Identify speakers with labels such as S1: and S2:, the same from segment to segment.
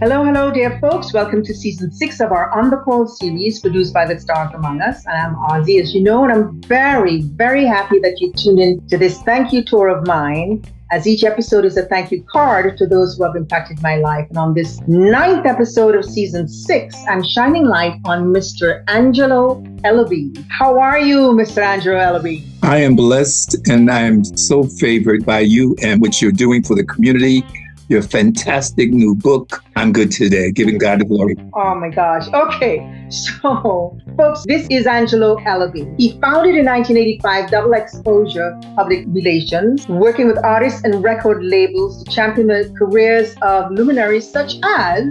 S1: Hello, hello, dear folks. Welcome to season 6 of our On the Call series produced by the stars among us. And I'm Ozzy, as you know, and I'm very, very happy that you tuned in to this thank you tour of mine, as each episode is a thank you card to those who have impacted my life. And on this 9th episode of season 6, I'm shining light on Mr. Angelo Ellerbee. How are you, Mr. Angelo Ellerbee?
S2: I am blessed, and I am so favored by you and what you're doing for the community. Your fantastic new book, I'm Good Today, Giving God the Glory.
S1: Oh my gosh. Okay. So, folks, this is Angelo Ellerbee. He founded in 1985 Double XXposure Public Relations, working with artists and record labels to champion the careers of luminaries such as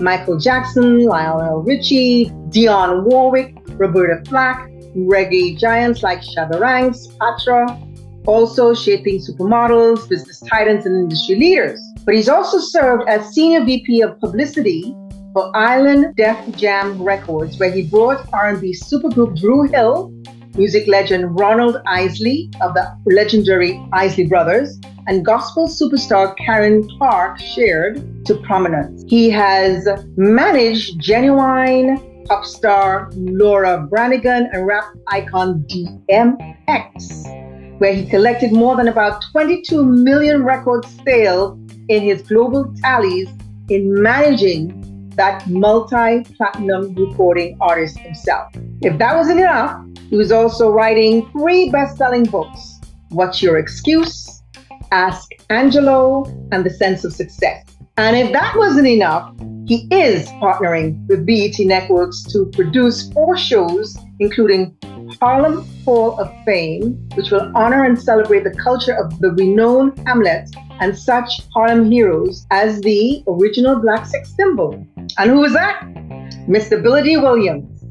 S1: Michael Jackson, Lionel Richie, Dionne Warwick, Roberta Flack, reggae giants like Shabba Ranks, Patra, also shaping supermodels, business titans, and industry leaders. But he's also served as Senior VP of Publicity for Island Def Jam Records, where he brought R&B supergroup Dru Hill, music legend Ronald Isley of the legendary Isley Brothers, and gospel superstar Karen Clark Sheard to prominence. He has managed genuine pop star Laura Branigan and rap icon DMX, where he collected more than about 22 million record sales in his global tallies in managing that multi-platinum recording artist himself. If that wasn't enough, he was also writing 3 best-selling books: What's Your Excuse?, Ask Angelo, and The Sense of Success. And if that wasn't enough, he is partnering with BET Networks to produce 4 shows, including Harlem Hall of Fame, which will honor and celebrate the culture of the renowned Hamlet and such Harlem heroes as the original black sex symbol. And who was that? Mr. Billy D. Williams,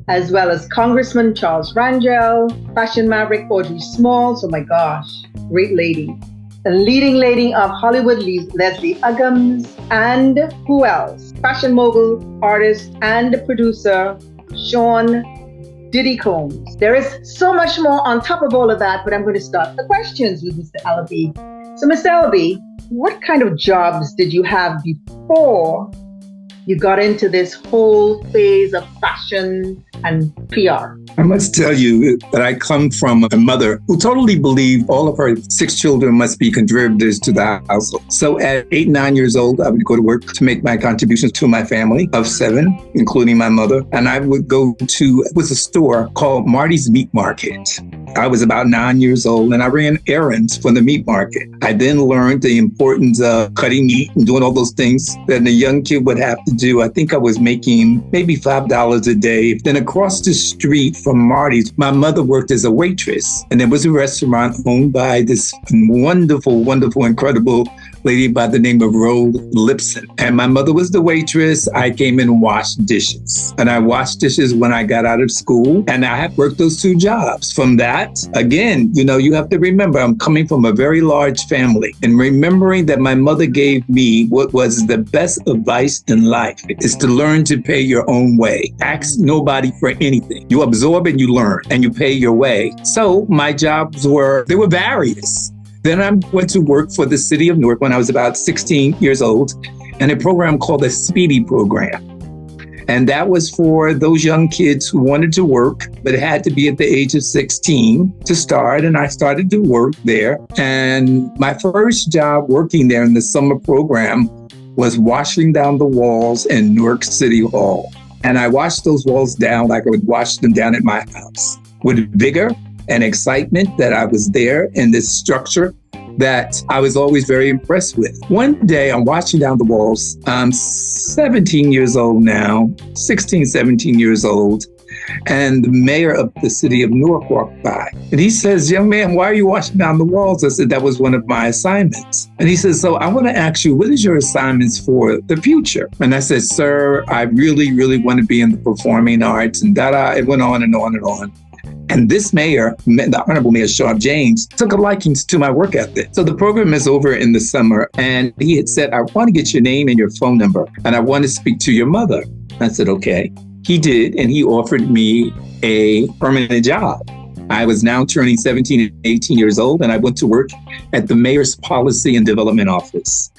S1: as well as Congressman Charles Rangel, fashion maverick Audrey Smalls, oh my gosh, great lady, the leading lady of Hollywood, Leslie Uggams, and who else? Fashion mogul, artist, and producer Sean Diddy Combs. There is so much more on top of all of that, but I'm going to start the questions with Mr. Ellerbee. So, Mr. Ellerbee, what kind of jobs did you have before you got into this whole phase of fashion and PR?
S2: I must tell you that I come from a mother who totally believed all of her 6 children must be contributors to the household. So at 8, 9 years old, I would go to work to make my contributions to my family of 7, including my mother. And I would go to, it was a store called Marty's Meat Market. I was about 9 years old and I ran errands for the meat market. I then learned the importance of cutting meat and doing all those things that a young kid would have to do. I think I was making maybe $5 a day. Then across the street from Marty's, my mother worked as a waitress. And there was a restaurant owned by this wonderful, wonderful, incredible lady by the name of Rose Lipson. And my mother was the waitress. I came in and washed dishes. And I washed dishes when I got out of school. And I had worked those 2 jobs. From that, again, you have to remember, I'm coming from a very large family. And remembering that my mother gave me what was the best advice in life is to learn to pay your own way. Ask nobody for anything. You absorb and you learn and you pay your way. So my jobs were various. Then I went to work for the city of Newark when I was about 16 years old in a program called the Speedy Program. And that was for those young kids who wanted to work, but had to be at the age of 16 to start. And I started to work there. And my first job working there in the summer program was washing down the walls in Newark City Hall. And I washed those walls down like I would wash them down at my house, with vigor and excitement that I was there in this structure that I was always very impressed with. One day I'm washing down the walls. I'm 17 years old now, 16, 17 years old. And the mayor of the city of Newark walked by. And he says, "Young man, why are you washing down the walls?" I said, "That was one of my assignments." And he says, "So I want to ask you, what is your assignments for the future?" And I said, "Sir, I really, really want to be in the performing arts." And it went on and on and on. And this mayor, the Honorable Mayor Shaw James, took a liking to my work ethic. So the program is over in the summer, and he had said, "I want to get your name and your phone number, and I want to speak to your mother." I said, "Okay." He did, and he offered me a permanent job. I was now turning 17 and 18 years old, and I went to work at the Mayor's Policy and Development Office.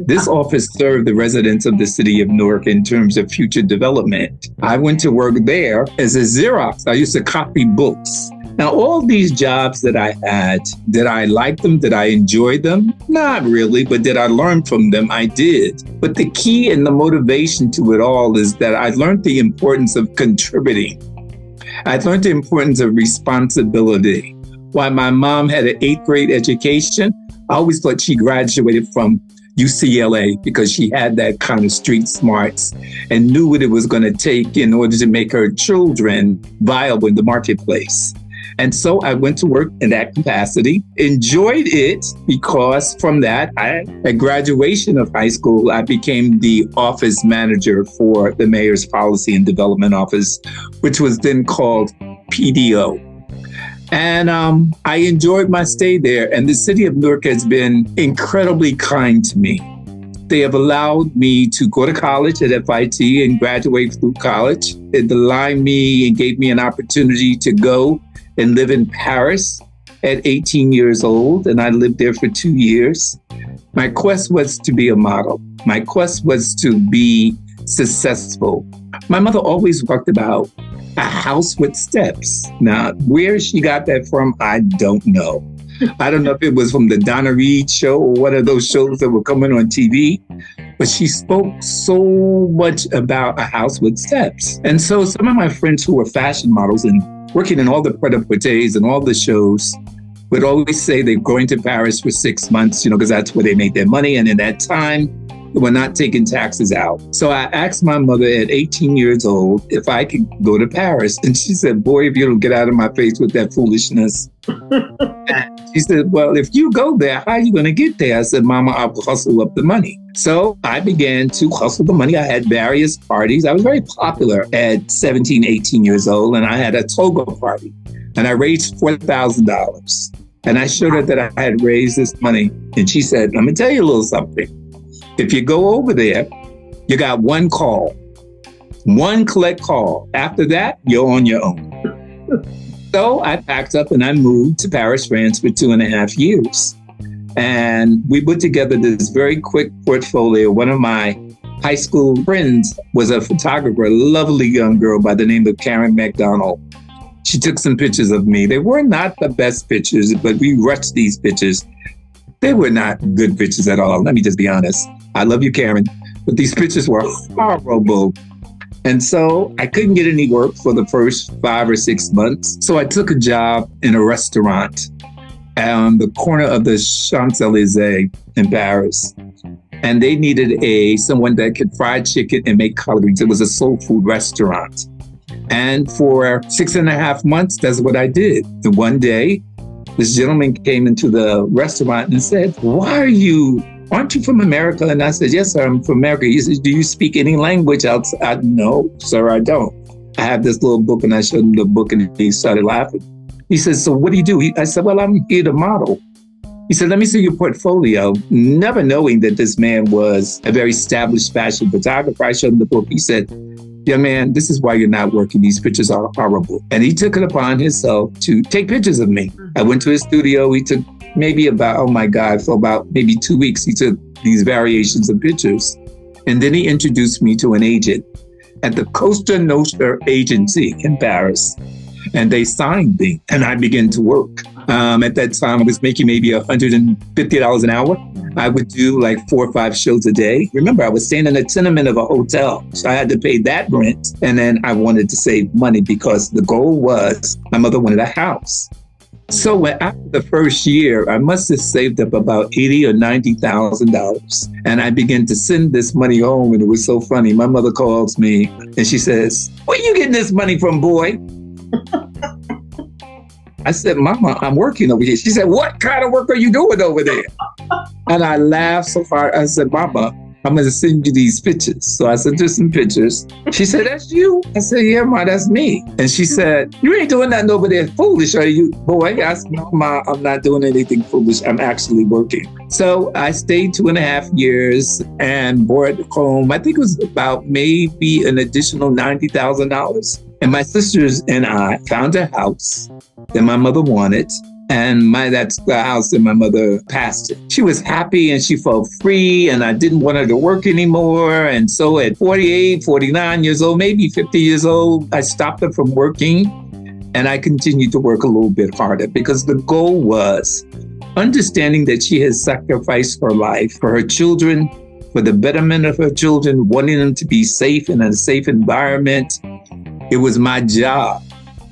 S2: This office served the residents of the city of Newark in terms of future development. I went to work there as a Xerox. I used to copy books. Now, all these jobs that I had, did I like them? Did I enjoy them? Not really, but did I learn from them? I did. But the key and the motivation to it all is that I learned the importance of contributing. I learned the importance of responsibility. While my mom had an 8th grade education, I always thought she graduated from UCLA because she had that kind of street smarts and knew what it was going to take in order to make her children viable in the marketplace. And so I went to work in that capacity, enjoyed it because from that, at graduation of high school, I became the office manager for the Mayor's Policy and Development Office, which was then called PDO. And I enjoyed my stay there. And the city of Newark has been incredibly kind to me. They have allowed me to go to college at FIT and graduate through college. It allowed me and gave me an opportunity to go and live in Paris at 18 years old. And I lived there for 2 years. My quest was to be a model. My quest was to be successful. My mother always talked about a house with steps. Now, where she got that from, I don't know. I don't know if it was from the Donna Reed show or one of those shows that were coming on TV, but she spoke so much about a house with steps. And so some of my friends who were fashion models and working in all the pret-a-porters and all the shows would always say they're going to Paris for 6 months, because that's where they made their money. And in that time, they were not taking taxes out. So I asked my mother at 18 years old if I could go to Paris. And she said, boy, if you don't get out of my face with that foolishness. She said, well, if you go there, how are you going to get there? I said, Mama, I'll hustle up the money. So I began to hustle the money. I had various parties. I was very popular at 17, 18 years old. And I had a toga party. And I raised $4,000. And I showed her that I had raised this money. And she said, let me tell you a little something. If you go over there, you got one call, one collect call. After that, you're on your own. So I packed up and I moved to Paris, France for 2.5 years. And we put together this very quick portfolio. One of my high school friends was a photographer, a lovely young girl by the name of Karen McDonald. She took some pictures of me. They were not the best pictures, but we rushed these pictures. They were not good pictures at all. Let me just be honest. I love you, Karen, but these pictures were horrible. And so I couldn't get any work for the first 5 or 6 months. So I took a job in a restaurant on the corner of the Champs-Élysées in Paris. And they needed someone that could fry chicken and make collard greens. It was a soul food restaurant. And for 6.5 months, that's what I did. And one day, this gentleman came into the restaurant and said, aren't you from America? And I said, yes, sir, I'm from America. He said, do you speak any language outside? No, sir, I don't. I have this little book, and I showed him the book, and he started laughing. He said, so what do you do? I said, well, I'm here to model. He said, let me see your portfolio. Never knowing that this man was a very established fashion photographer, I showed him the book. He said, young man, this is why you're not working. These pictures are horrible. And he took it upon himself to take pictures of me. I went to his studio. He took for about maybe 2 weeks, he took these variations of pictures. And then he introduced me to an agent at the Costa Nostra agency in Paris. And they signed me, and I began to work. At that time, I was making maybe $150 an hour. I would do like 4 or 5 shows a day. Remember, I was staying in a tenement of a hotel, so I had to pay that rent. And then I wanted to save money because the goal was my mother wanted a house. So after the first year, I must have saved up about $80,000 or $90,000. And I began to send this money home. And it was so funny. My mother calls me and she says, where you getting this money from, boy? I said, Mama, I'm working over here. She said, what kind of work are you doing over there? And I laughed so hard. I said, Mama, I'm going to send you these pictures. So I sent her some pictures. She said, that's you? I said, yeah, Ma, that's me. And she said, you ain't doing nothing over there foolish, are you, boy? I said, no, Ma, I'm not doing anything foolish. I'm actually working. So I stayed 2.5 years and brought home, I think it was about maybe an additional $90,000. And my sisters and I found a house that my mother wanted. And that's the house that my mother passed it. She was happy and she felt free, and I didn't want her to work anymore. And so at 48, 49 years old, maybe 50 years old, I stopped her from working, and I continued to work a little bit harder because the goal was understanding that she has sacrificed her life for her children, for the betterment of her children, wanting them to be safe in a safe environment. It was my job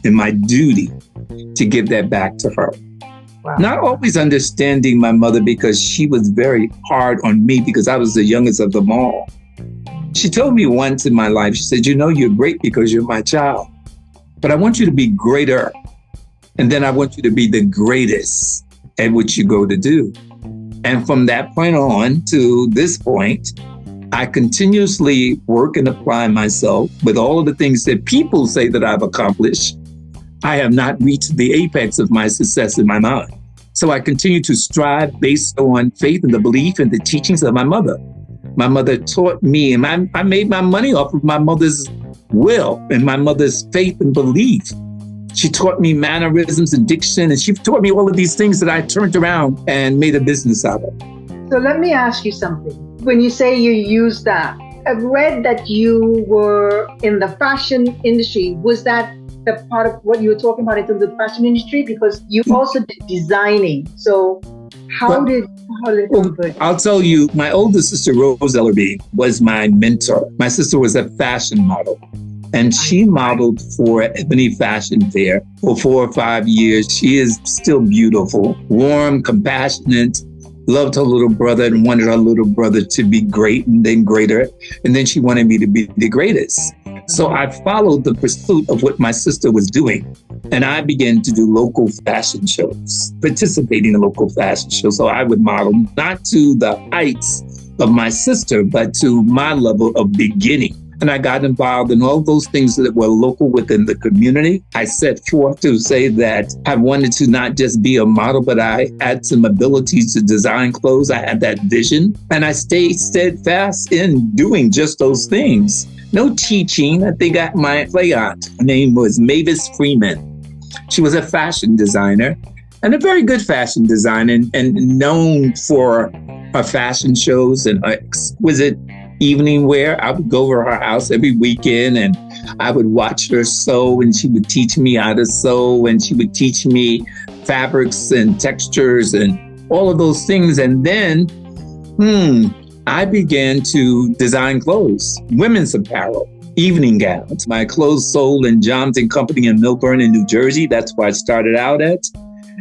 S2: and my duty to give that back to her.
S1: Wow.
S2: Not always understanding my mother because she was very hard on me because I was the youngest of them all. She told me once in my life, she said, you're great because you're my child, but I want you to be greater. And then I want you to be the greatest at what you go to do. And from that point on to this point, I continuously work and apply myself with all of the things that people say that I've accomplished. I have not reached the apex of my success in my mind. So I continue to strive based on faith and the belief and the teachings of my mother. My mother taught me, and I made my money off of my mother's will and my mother's faith and belief. She taught me mannerisms and diction, and she taught me all of these things that I turned around and made a business out of.
S1: So let me ask you something. When you say you use that, I've read that you were in the fashion industry. Was that the part of what you were talking about in terms of the fashion industry? Because you also did designing. So how did it
S2: I'll tell you, my older sister, Rose Ellerbee, was my mentor. My sister was a fashion model, and she modeled for Ebony Fashion Fair for 4 or 5 years. She is still beautiful, warm, compassionate, loved her little brother and wanted her little brother to be great and then greater. And then she wanted me to be the greatest. So I followed the pursuit of what my sister was doing. And I began to do local fashion shows, participating in local fashion shows. So I would model not to the heights of my sister, but to my level of beginning. And I got involved in all those things that were local within the community. I set forth to say that I wanted to not just be a model, but I had some abilities to design clothes. I had that vision, and I stayed steadfast in doing just those things. No teaching. I think my play aunt, her name was Mavis Freeman. She was a fashion designer and a very good fashion designer and known for her fashion shows and her exquisite evening wear. I would go over her house every weekend and I would watch her sew, and she would teach me how to sew, and she would teach me fabrics and textures and all of those things. And then, I began to design clothes, women's apparel, evening gowns. My clothes sold in Johns & Company in Milburn in New Jersey. That's where I started out at.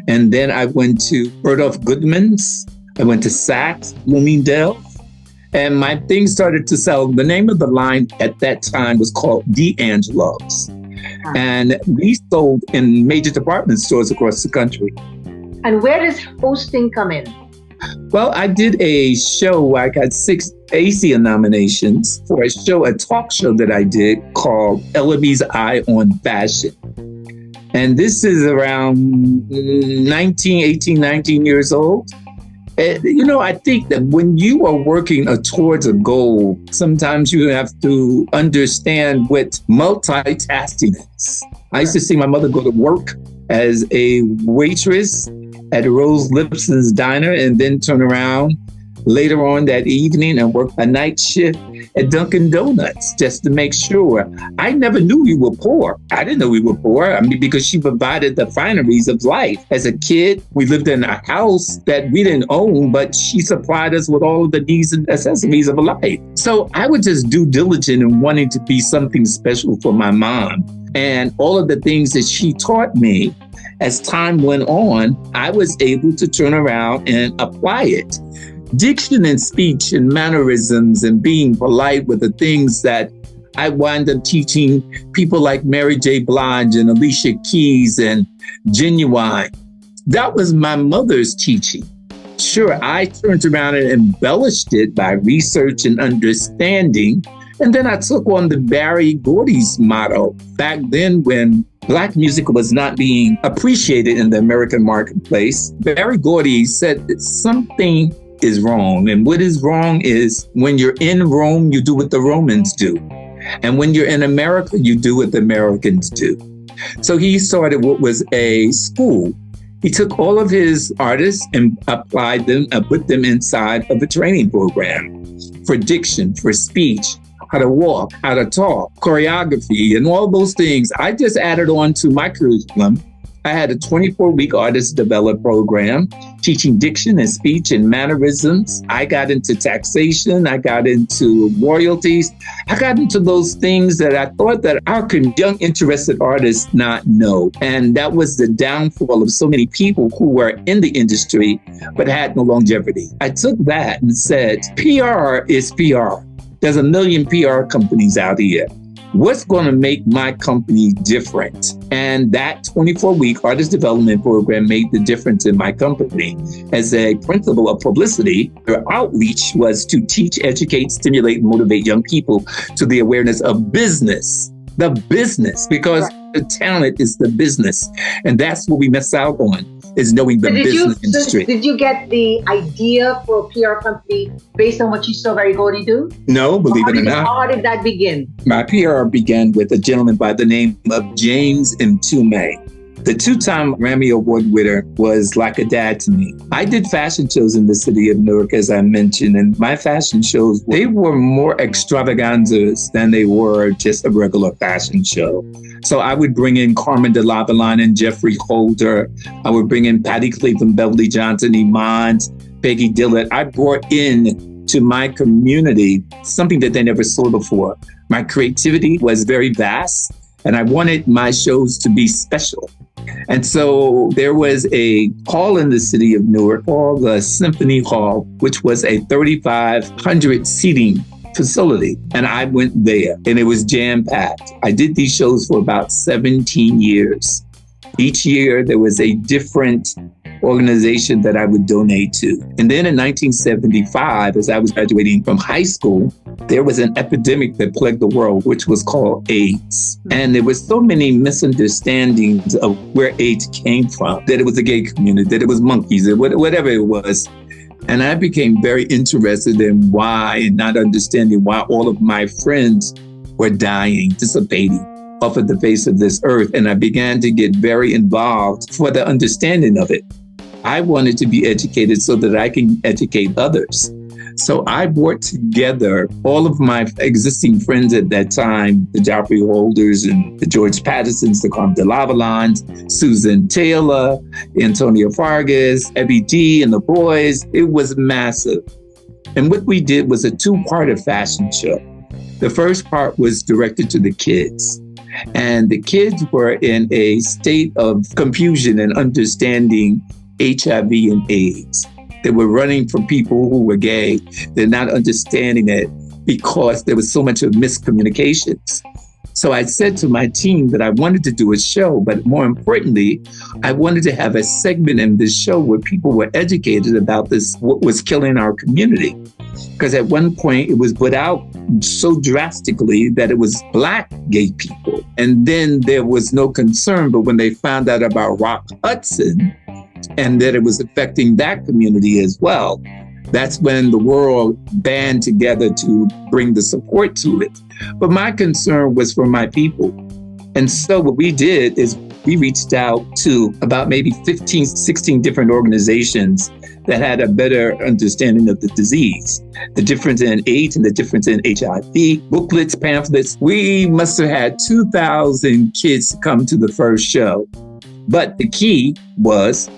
S2: And then I went to Bergdorfs Goodman's. I went to Saks, Bloomingdale's. And my things started to sell. The name of the line at that time was called D'Angelo's. And we sold in major department stores across the country.
S1: And where does hosting come in?
S2: Well, I did a show. I got 6 ACIA nominations for a talk show that I did called Ellerbee's Eye on Fashion. And this is around 18, 19 years old. I think that when you are working towards a goal, sometimes you have to understand what multitasking is. I used to see my mother go to work as a waitress at Rose Lipson's Diner and then turn around later on that evening and work a night shift at Dunkin' Donuts just to make sure. I never knew we were poor. I didn't know we were poor. Because she provided the fineries of life. As a kid, we lived in a house that we didn't own, but she supplied us with all of the needs and necessities of life. So I was just due diligent in wanting to be something special for my mom. And all of the things that she taught me, as time went on, I was able to turn around and apply it. Diction and speech and mannerisms and being polite were the things that I wound up teaching people like Mary J. Blige and Alicia Keys and Genuine. That was my mother's teaching. Sure, I turned around and embellished it by research and understanding. And then I took on the Barry Gordy's motto. Back then, when Black music was not being appreciated in the American marketplace, Barry Gordy said that something is wrong. And what is wrong is when you're in Rome, you do what the Romans do. And when you're in America, you do what the Americans do. So he started what was a school. He took all of his artists and applied them, put them inside of a training program for diction, for speech, how to walk, how to talk, choreography, and all those things. I just added on to my curriculum. I had a 24-week artist develop program teaching diction and speech and mannerisms. I got into taxation. I got into royalties. I got into those things that I thought that our young, interested artists not know. And that was the downfall of so many people who were in the industry but had no longevity. I took that and said, PR is PR. There's a million PR companies out here. What's going to make my company different? And that 24-week artist development program made the difference in my company. As a principle of publicity, their outreach was to teach, educate, stimulate, and motivate young people to the awareness of business. The business, because the talent is the business. And that's what we miss out on, is knowing the business industry.
S1: Did you get the idea for a PR company based on what you saw Very Gordy do?
S2: No, believe it or not.
S1: How did that begin?
S2: My PR began with a gentleman by the name of James Mtume. The 2-time Grammy Award winner was like a dad to me. I did fashion shows in the city of Newark, as I mentioned, and my fashion shows, they were more extravaganzas than they were just a regular fashion show. So I would bring in Carmen de Lavalin and Jeffrey Holder. I would bring in Patty Cleveland, Beverly Johnson, Iman, Peggy Dillard. I brought in to my community something that they never saw before. My creativity was very vast, and I wanted my shows to be special. And so there was a hall in the city of Newark called the Symphony Hall, which was a 3,500 seating facility. And I went there and it was jam-packed. I did these shows for about 17 years. Each year there was a different organization that I would donate to. And then in 1975, as I was graduating from high school, there was an epidemic that plagued the world, which was called AIDS. And there was so many misunderstandings of where AIDS came from, that it was a gay community, that it was monkeys, or whatever it was. And I became very interested in why, and not understanding why all of my friends were dying, dissipating off of the face of this earth. And I began to get very involved for the understanding of it. I wanted to be educated so that I can educate others. So I brought together all of my existing friends at that time, the Jeffrey Holders and the George Pattersons, the Carmen de Lavalins, Susan Taylor, Antonio Fargas, Ebby D and the boys. It was massive. And what we did was a 2-part fashion show. The first part was directed to the kids. And the kids were in a state of confusion and understanding HIV and AIDS. They were running from people who were gay. They're not understanding it because there was so much of miscommunications. So I said to my team that I wanted to do a show, but more importantly, I wanted to have a segment in this show where people were educated about this, what was killing our community. Because at one point it was put out so drastically that it was Black gay people. And then there was no concern, but when they found out about Rock Hudson, and that it was affecting that community as well, that's when the world band together to bring the support to it. But my concern was for my people. And so what we did is we reached out to about maybe 15, 16 different organizations that had a better understanding of the disease, the difference in AIDS and the difference in HIV, booklets, pamphlets. We must have had 2,000 kids come to the first show. But the key was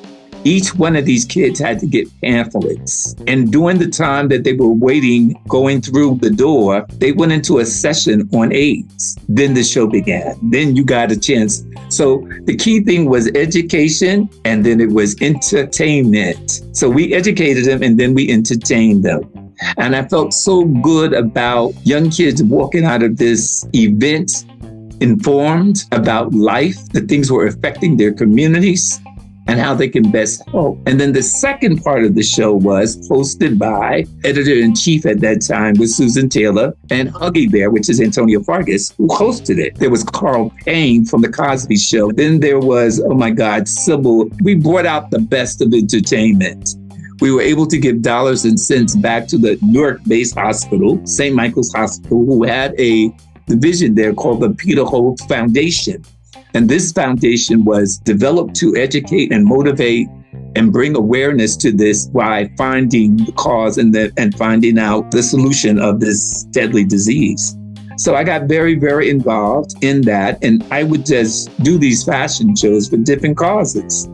S2: each one of these kids had to get pamphlets. And during the time that they were waiting, going through the door, they went into a session on AIDS. Then the show began. Then you got a chance. So the key thing was education, and then it was entertainment. So we educated them and then we entertained them. And I felt so good about young kids walking out of this event informed about life, the things were affecting their communities, and how they can best help. And then the second part of the show was hosted by editor-in-chief at that time was Susan Taylor, and Huggy Bear, which is Antonio Fargas, who hosted it. There was Carl Payne from The Cosby Show. Then there was, oh my God, Sybil. We brought out the best of entertainment. We were able to give dollars and cents back to the Newark-based hospital, St. Michael's Hospital, who had a division there called the Peter Holt Foundation. And this foundation was developed to educate and motivate and bring awareness to this by finding the cause and finding out the solution of this deadly disease. So I got very, very involved in that. And I would just do these fashion shows for different causes.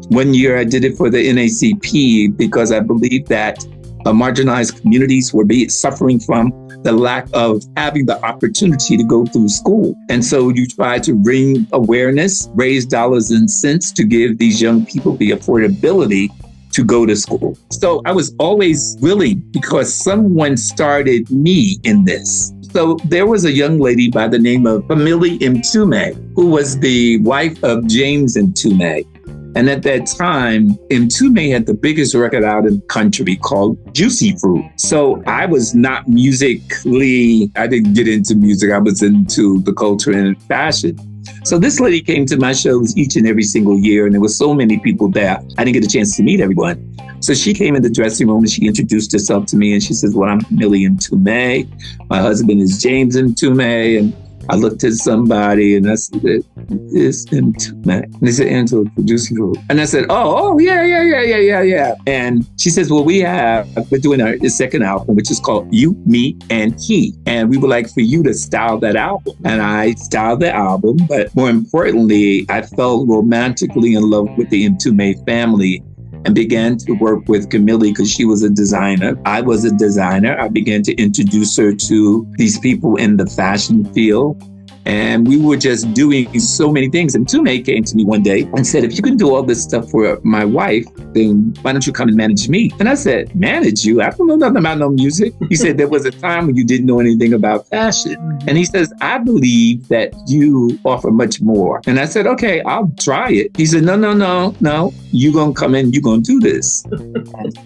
S2: One year I did it for the NAACP because I believed that marginalized communities were suffering from the lack of having the opportunity to go through school. And so you try to bring awareness, raise dollars and cents to give these young people the affordability to go to school. So I was always willing because someone started me in this. So there was a young lady by the name of Macy Mtume, who was the wife of James Mtume. And at that time, Mtume had the biggest record out in the country called Juicy Fruit. So I was not musically, I didn't get into music. I was into the culture and fashion. So this lady came to my shows each and every single year, and there were so many people there. I didn't get a chance to meet everyone. So she came in the dressing room and she introduced herself to me, and she says, well, I'm Macy Mtume. My husband is James Mtume. And I looked at somebody and I said, it's Mtume. And they said, Angelo, producing group. And I said, yeah. And she says, well, we're doing our second album, which is called You, Me, and He. And we would like for you to style that album. And I styled the album, but more importantly, I fell romantically in love with the Mtume family and began to work with Camille because she was a designer. I was a designer. I began to introduce her to these people in the fashion field. And we were just doing so many things. And Mtume came to me one day and said, if you can do all this stuff for my wife, then why don't you come and manage me? And I said, manage you? I don't know nothing about no music. He said, there was a time when you didn't know anything about fashion. And he says, I believe that you offer much more. And I said, okay, I'll try it. He said, no. You're going to come in, you're going to do this.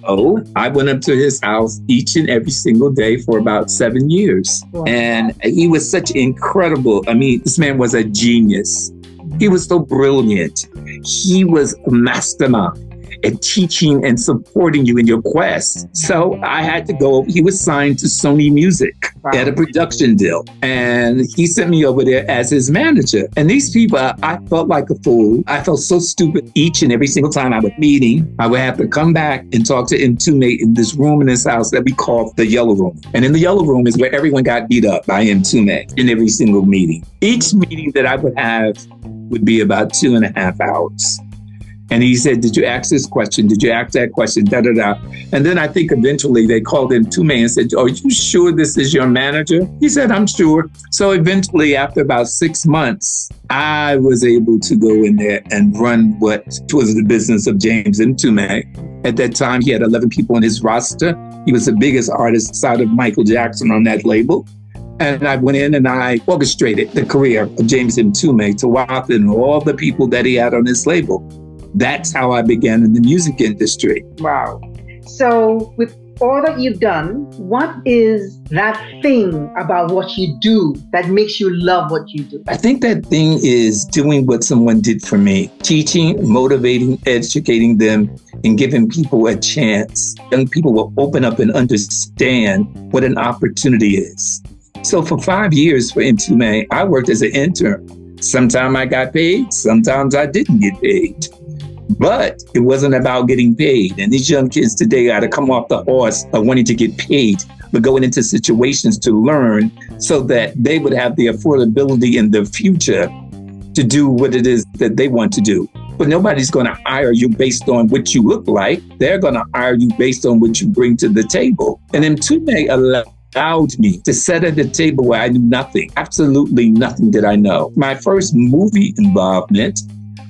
S2: So I went up to his house each and every single day for about 7 years. Wow. And he was such incredible. I mean, this man was a genius. He was so brilliant. He was a mastermind at teaching and supporting you in your quest. So I had to go. He was signed to Sony Music. Wow. At a production deal. And he sent me over there as his manager. And these people, I felt like a fool. I felt so stupid each and every single time I would meeting. I would have to come back and talk to Mtume in this room in his house that we call the Yellow Room. And in the Yellow Room is where everyone got beat up by Mtume in every single meeting. Each meeting that I would have would be about 2.5 hours. And he said, did you ask this question? Did you ask that question? And then I think eventually they called him Mtume and said, are you sure this is your manager? He said, I'm sure. So eventually, after about 6 months, I was able to go in there and run what was the business of James Mtume. At that time, he had 11 people on his roster. He was the biggest artist outside of Michael Jackson on that label. And I went in and I orchestrated the career of James Mtume to Wath and all the people that he had on his label. That's how I began in the music industry.
S1: Wow. So with all that you've done, what is that thing about what you do that makes you love what you do?
S2: I think that thing is doing what someone did for me. Teaching, motivating, educating them, and giving people a chance. Young people will open up and understand what an opportunity is. So for 5 years for Mtume, I worked as an intern. Sometimes I got paid, sometimes I didn't get paid. But it wasn't about getting paid. And these young kids today got to come off the horse of wanting to get paid, but going into situations to learn so that they would have the affordability in the future to do what it is that they want to do. But nobody's going to hire you based on what you look like. They're going to hire you based on what you bring to the table. And Mtume allowed me to sit at the table where I knew nothing, absolutely nothing did I know. My first movie involvement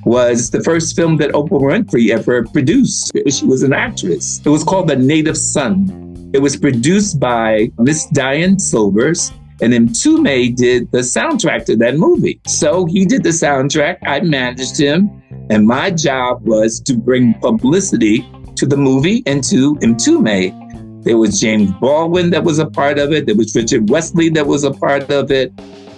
S2: was the first film that Oprah Winfrey ever produced. She was an actress. It was called The Native Son. It was produced by Miss Diane Silvers, and Mtume did the soundtrack to that movie. So he did the soundtrack, I managed him, and my job was to bring publicity to the movie and to Mtume. There was James Baldwin that was a part of it. There was Richard Wesley that was a part of it.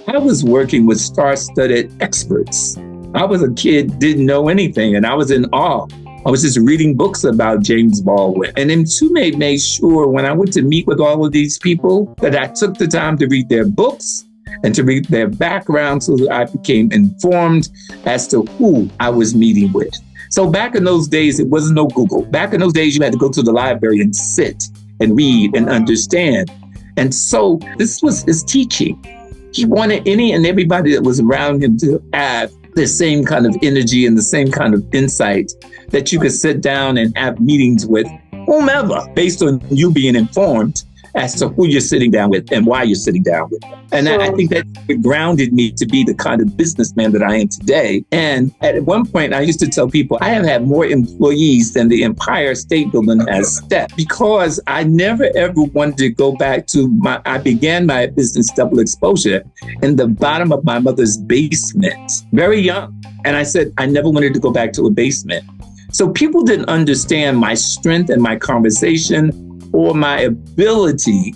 S2: I was working with star-studded experts. I was a kid, didn't know anything, and I was in awe. I was just reading books about James Baldwin. And Mtume made sure when I went to meet with all of these people that I took the time to read their books and to read their background so that I became informed as to who I was meeting with. So back in those days, it wasn't no Google. Back in those days, you had to go to the library and sit and read and understand. And so this was his teaching. He wanted any and everybody that was around him to have the same kind of energy and the same kind of insight that you could sit down and have meetings with whomever based on you being informed as to who you're sitting down with and why you're sitting down with them. And I think that grounded me to be the kind of businessman that I am today. And at one point, I used to tell people, I have had more employees than the Empire State Building has stepped, because I never, ever wanted to go back to I began my business, Double Exposure, in the bottom of my mother's basement, very young. And I said, I never wanted to go back to a basement. So people didn't understand my strength and my conversation or my ability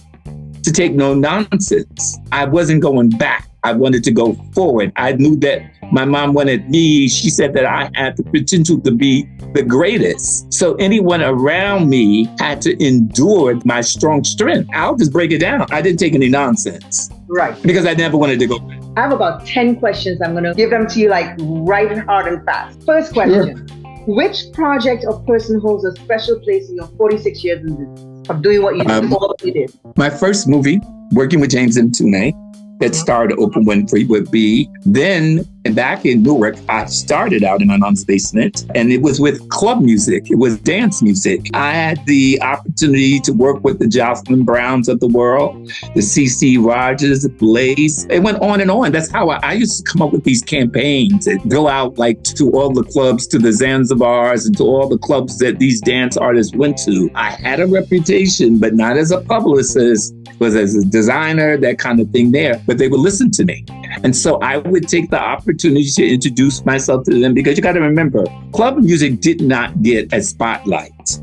S2: to take no nonsense. I wasn't going back. I wanted to go forward. I knew that my mom wanted me. She said that I had the potential to be the greatest. So anyone around me had to endure my strong strength. I'll just break it down. I didn't take any nonsense.
S1: Right.
S2: Because I never wanted to go back.
S1: I have about 10 questions. I'm going to give them to you like right and hard and fast. First question. Sure. Which project or person holds a special place in your 46 years in business of doing what you did, all that you did?
S2: My first movie, working with James Mtume, that starred Oprah Winfrey, would be. Then back in Newark, I started out in my mom's basement, and it was with club music. It was dance music. I had the opportunity to work with the Jocelyn Browns of the world, the CC Rogers, Blaze. It went on and on. That's how I used to come up with these campaigns and go out like to all the clubs, to the Zanzibars and to all the clubs that these dance artists went to. I had a reputation, but not as a publicist, was as a designer, that kind of thing there, but they would listen to me. And so I would take the opportunity to introduce myself to them, because you got to remember, club music did not get a spotlight.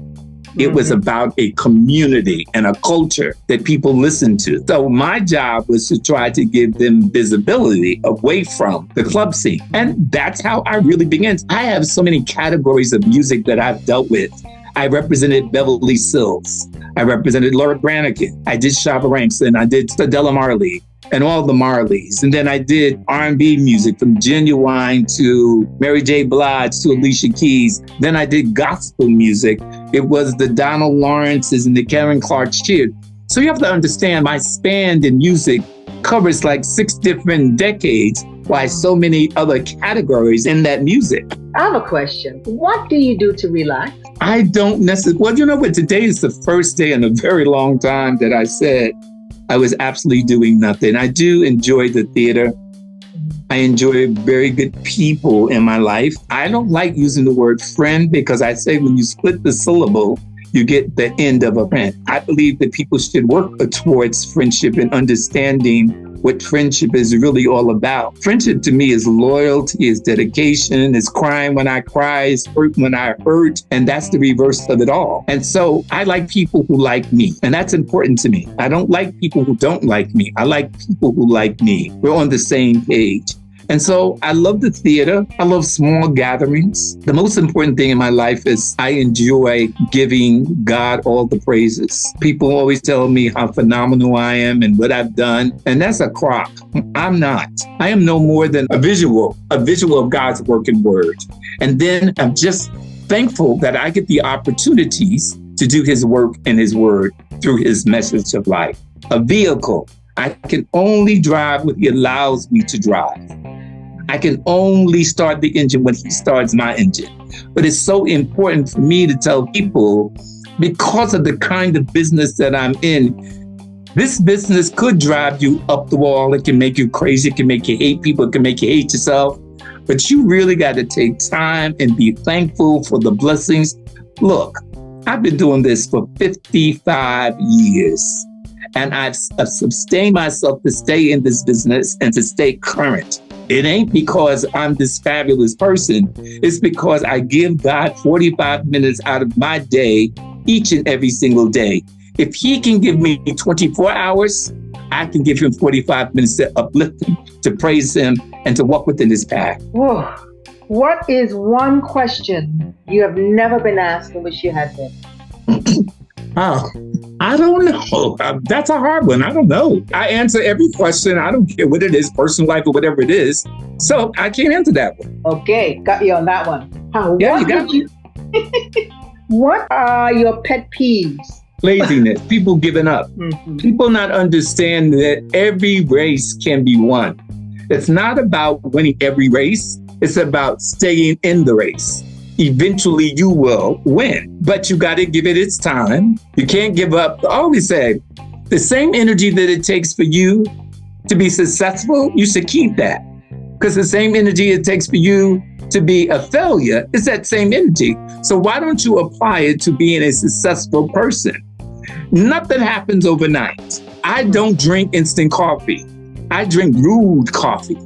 S2: It was about a community and a culture that people listened to. So my job was to try to give them visibility away from the club scene. And that's how I really began. I have so many categories of music that I've dealt with. I represented Beverly Sills. I represented Laura Branigan. I did Shabba Ranks, and I did Stella Marley and all the Marleys. And then I did R&B music from Genuine to Mary J. Blige to Alicia Keys. Then I did gospel music. It was the Donald Lawrences and the Karen Clark Sheard. So you have to understand, my span in music covers like 6 different decades, while so many other categories in that music.
S1: I have a question. What do you do to relax?
S2: I don't necessarily. Well, you know what? Today is the first day in a very long time that I said I was absolutely doing nothing. I do enjoy the theater. I enjoy very good people in my life. I don't like using the word friend, because I say when you split the syllable, you get the end of a friend. I believe that people should work towards friendship and understanding what friendship is really all about. Friendship to me is loyalty, is dedication, is crying when I cry, is hurt when I hurt, and that's the reverse of it all. And so I like people who like me, and that's important to me. I don't like people who don't like me. I like people who like me. We're on the same page. And so I love the theater. I love small gatherings. The most important thing in my life is I enjoy giving God all the praises. People always tell me how phenomenal I am and what I've done. And that's a crock. I'm not. I am no more than a visual of God's working word. And then I'm just thankful that I get the opportunities to do his work and his word through his message of life. A vehicle. I can only drive what he allows me to drive. I can only start the engine when he starts my engine. But it's so important for me to tell people, because of the kind of business that I'm in, this business could drive you up the wall. It can make you crazy. It can make you hate people. It can make you hate yourself. But you really got to take time and be thankful for the blessings. Look, I've been doing this for 55 years. And I've sustained myself to stay in this business and to stay current. It ain't because I'm this fabulous person. It's because I give God 45 minutes out of my day, each and every single day. If he can give me 24 hours, I can give him 45 minutes to uplift him, to praise him, and to walk within his path.
S1: Whoa. What is one question you have never been asked and wish you had been?
S2: Oh, I don't know. That's a hard one. I don't know. I answer every question. I don't care what it is, personal life or whatever it is. So I can't answer that one.
S1: Okay, got you on that one.
S2: Yeah, you got me.
S1: What are your pet peeves?
S2: Laziness, people giving up, people not understand that every race can be won. It's not about winning every race. It's about staying in the race. Eventually you will win, but you got to give it its time. You can't give up. I always say the same energy that it takes for you to be successful, you should keep that. Because the same energy it takes for you to be a failure is that same energy. So why don't you apply it to being a successful person? Nothing happens overnight. I don't drink instant coffee. I drink brewed coffee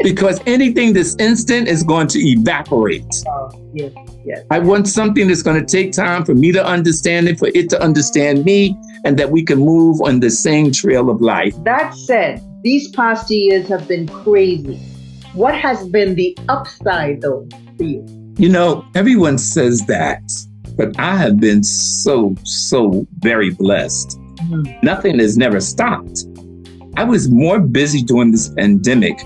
S2: because anything that's instant is going to evaporate. Yes. I want something that's going to take time for me to understand it, for it to understand me, and that we can move on the same trail of life.
S1: That said, these past 2 years have been crazy. What has been the upside, though, for you?
S2: You know, everyone says that, but I have been so very blessed. Nothing has never stopped. I was more busy during this pandemic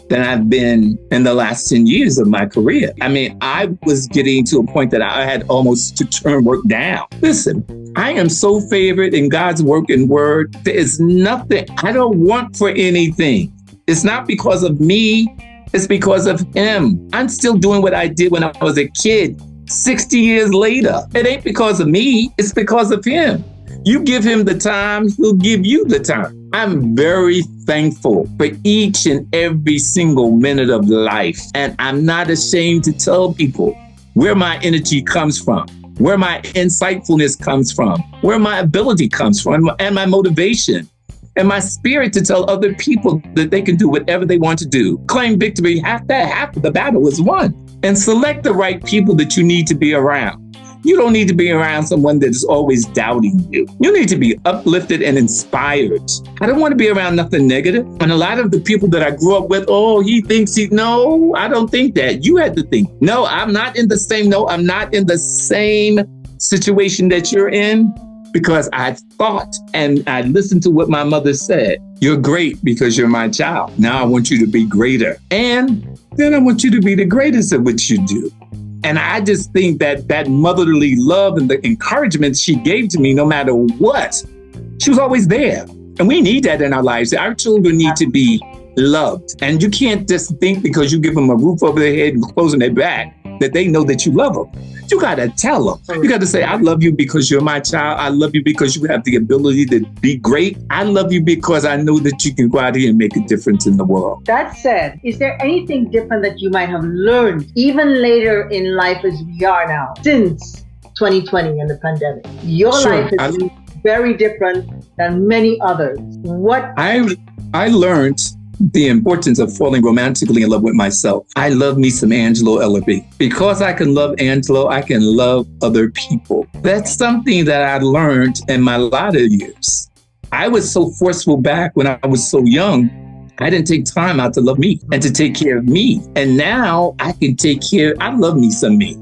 S2: than I've been in the last 10 years of my career. I mean, I was getting to a point that I had almost to turn work down. Listen, I am so favored in God's work and word. There is nothing I don't want for anything. It's not because of me. It's because of him. I'm still doing what I did when I was a kid, 60 years later. It ain't because of me. It's because of him. You give him the time, he'll give you the time. I'm very thankful for each and every single minute of life. And I'm not ashamed to tell people where my energy comes from, where my insightfulness comes from, where my ability comes from, and my motivation. And my spirit to tell other people that they can do whatever they want to do. Claim victory, half of the battle is won. And select the right people that you need to be around. You don't need to be around someone that's always doubting you. You need to be uplifted and inspired. I don't want to be around nothing negative. And a lot of the people that I grew up with, no, I don't think that. You had to think, no, I'm not in the same situation that you're in. Because I thought and I listened to what my mother said. You're great because you're my child. Now I want you to be greater. And then I want you to be the greatest at what you do. And I just think that that motherly love and the encouragement she gave to me, no matter what, she was always there. And we need that in our lives. Our children need to be loved. And you can't just think because you give them a roof over their head and clothes on their back that they know that you love them. You got to tell them. You got to say, I love you because you're my child. I love you because you have the ability to be great. I love you because I know that you can go out here and make a difference in the world.
S1: That said, is there anything different that you might have learned even later in life as we are now, since 2020 and the pandemic? Your life has been very different than many others. What?
S2: I learned the importance of falling romantically in love with myself. I love me some Angelo Ellerbee. Because I can love Angelo, I can love other people. That's something that I learned in my latter years. I was so forceful back when I was so young. I didn't take time out to love me and to take care of me. And now I can I love me some me.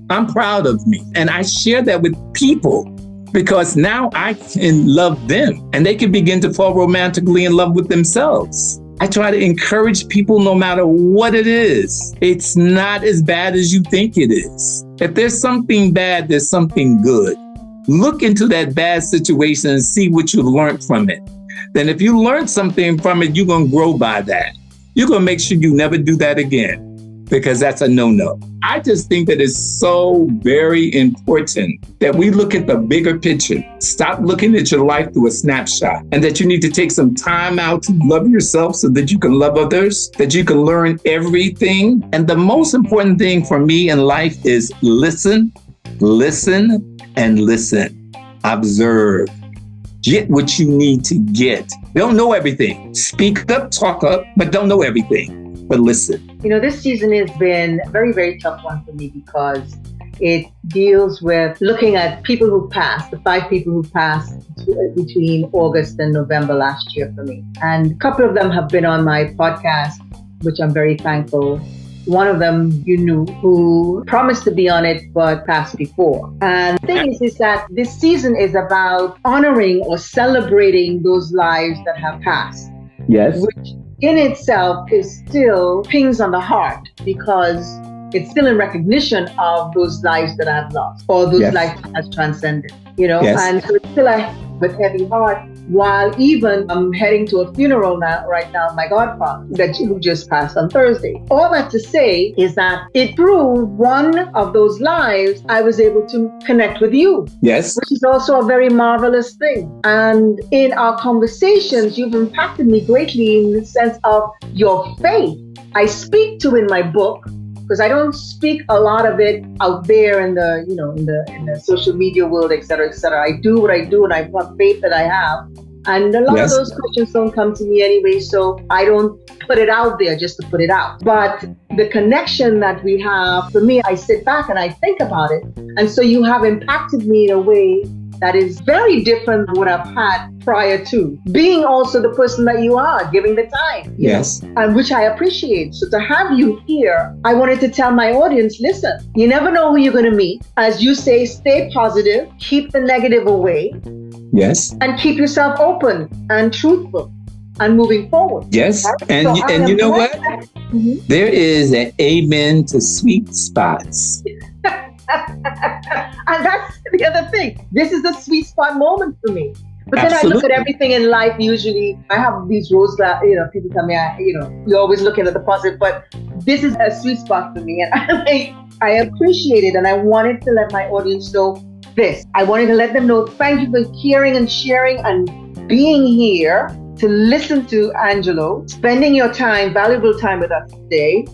S2: I'm proud of me. And I share that with people because now I can love them and they can begin to fall romantically in love with themselves. I try to encourage people no matter what it is. It's not as bad as you think it is. If there's something bad, there's something good. Look into that bad situation and see what you learned from it. Then if you learned something from it, you're going to grow by that. You're going to make sure you never do that again because that's a no-no. I just think that it's so very important that we look at the bigger picture. Stop looking at your life through a snapshot and that you need to take some time out to love yourself so that you can love others, that you can learn everything. And the most important thing for me in life is listen, and listen. Observe. Get what you need to get. Don't know everything. Speak up, talk up, but don't know everything. But listen.
S1: You know, this season has been a very, very tough one for me because it deals with looking at people who passed, the 5 people who passed between August and November last year for me. And a couple of them have been on my podcast, which I'm very thankful. One of them you knew, who promised to be on it but passed before. And the thing is that this season is about honoring or celebrating those lives that have passed.
S2: Yes.
S1: Which in itself is still pings on the heart, because it's still in recognition of those lives that I've lost, or those lives that has transcended, and so it's still with heavy heart, while even I'm heading to a funeral right now, my godfather, who just passed on Thursday. All that to say is that it proved one of those lives I was able to connect with you.
S2: Yes.
S1: Which is also a very marvelous thing. And in our conversations, you've impacted me greatly in the sense of your faith. I speak to in my book, because I don't speak a lot of it out there in the, in the social media world, et cetera, et cetera. I do what I do, and I have faith that I have. And a lot of those questions don't come to me anyway, so I don't put it out there just to put it out. But the connection that we have, for me, I sit back and I think about it. And so you have impacted me in a way that is very different than what I've had prior to being also the person that you are, giving the time.
S2: Yes.
S1: And which I appreciate. So to have you here, I wanted to tell my audience, listen, you never know who you're going to meet. As you say, stay positive, keep the negative away.
S2: Yes.
S1: And keep yourself open and truthful and moving forward.
S2: Yes. Right? And you know what? Mm-hmm. There is an amen to sweet spots.
S1: And that's the other thing. This is a sweet spot moment for me. But then I look at everything in life. Usually I have these rose glass, people tell me, you're always looking at the positive, but this is a sweet spot for me. And I appreciate it. And I wanted to let my audience know this. I wanted to let them know, thank you for hearing and sharing and being here to listen to Angelo, spending your time, valuable time with us today.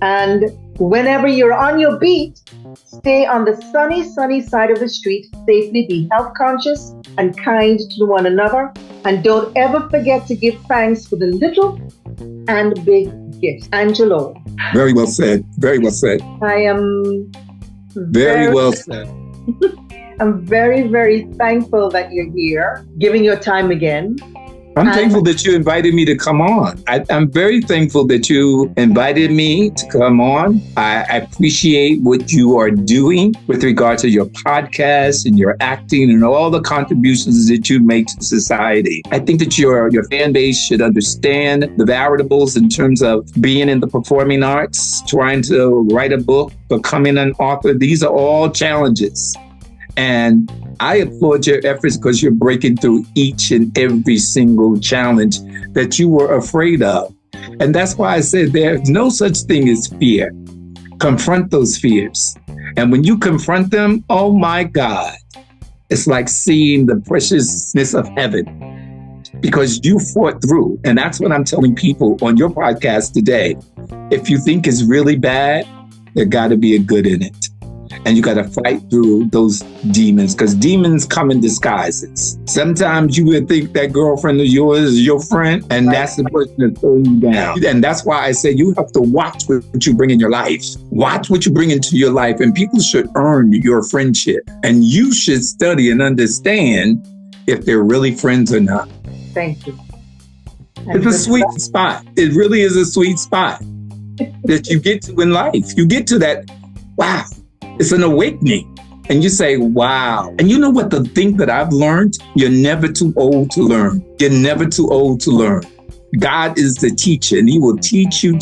S1: And whenever you're on your beat, stay on the sunny side of the street, safely, be health conscious and kind to one another. And don't ever forget to give thanks for the little and big gifts. Angelo.
S2: Very well said. Very well said.
S1: I am
S2: very well said.
S1: I'm very, very thankful that you're here, giving your time again.
S2: I'm thankful that you invited me to come on. I'm very thankful that you invited me to come on. I appreciate what you are doing with regard to your podcast and your acting and all the contributions that you make to society. I think that your fan base should understand the variables in terms of being in the performing arts, trying to write a book, becoming an author. These are all challenges. And I applaud your efforts because you're breaking through each and every single challenge that you were afraid of. And that's why I said there's no such thing as fear. Confront those fears. And when you confront them, oh my God, it's like seeing the preciousness of heaven because you fought through. And that's what I'm telling people on your podcast today. If you think it's really bad, there got to be a good in it. And you got to fight through those demons because demons come in disguises. Sometimes you would think that girlfriend of yours is your friend, and that's the person that's throwing you down. And that's why I say you have to watch what you bring in your life. Watch what you bring into your life, and people should earn your friendship. And you should study and understand if they're really friends or not.
S1: Thank you.
S2: It's a sweet spot. It really is a sweet spot that you get to in life. You get to that, wow. It's an awakening. And you say, wow. And you know what the thing that I've learned? You're never too old to learn. You're never too old to learn. God is the teacher and he will teach you.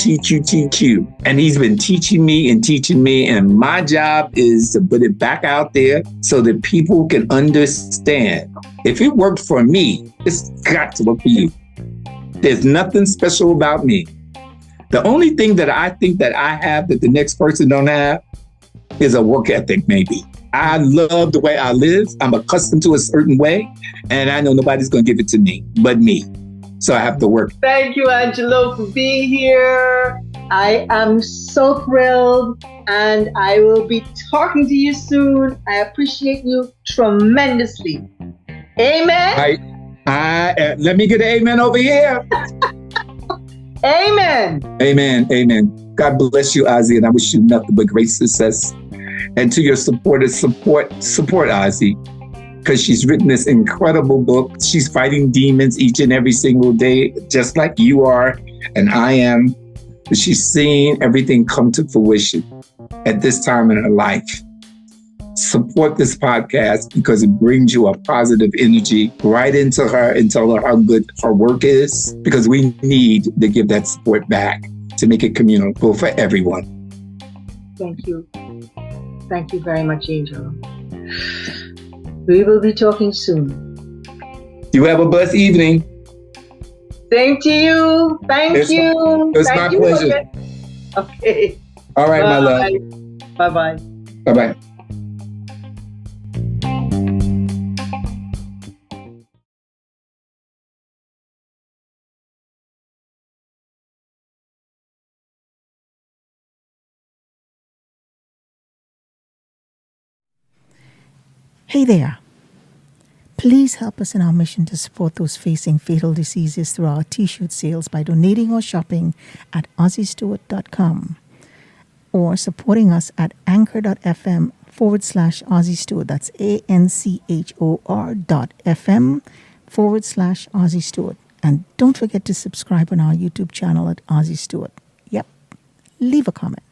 S2: And he's been teaching me. And my job is to put it back out there so that people can understand. If it worked for me, it's got to work for you. There's nothing special about me. The only thing that I think that I have that the next person don't have is a work ethic, maybe. I love the way I live. I'm accustomed to a certain way, and I know nobody's going to give it to me but me. So I have to work.
S1: Thank you, Angelo, for being here. I am so thrilled, and I will be talking to you soon. I appreciate you tremendously. Amen.
S2: Let me get an amen over here.
S1: Amen.
S2: Amen. God bless you, Ozzy, and I wish you nothing but great success. And to your supporters, support Ozzy, because she's written this incredible book. She's fighting demons each and every single day, just like you are and I am. but she's seeing everything come to fruition at this time in her life. Support this podcast because it brings you a positive energy right into her and tell her how good her work is, because we need to give that support back to make it communal for everyone.
S1: Thank you. Thank you very much, Angel. We will be talking soon.
S2: You have a blessed evening.
S1: Same to you. Thank you.
S2: It's my pleasure.
S1: Okay.
S2: All right, my love.
S1: Bye-bye.
S2: Bye-bye.
S3: Hey there. Please help us in our mission to support those facing fatal diseases through our t-shirt sales by donating or shopping at aussiestewart.com or supporting us at anchor.fm/AussieStewart. That's ANCHOR.FM/AussieStewart. And don't forget to subscribe on our YouTube channel at Aussie Stewart. Yep. Leave a comment.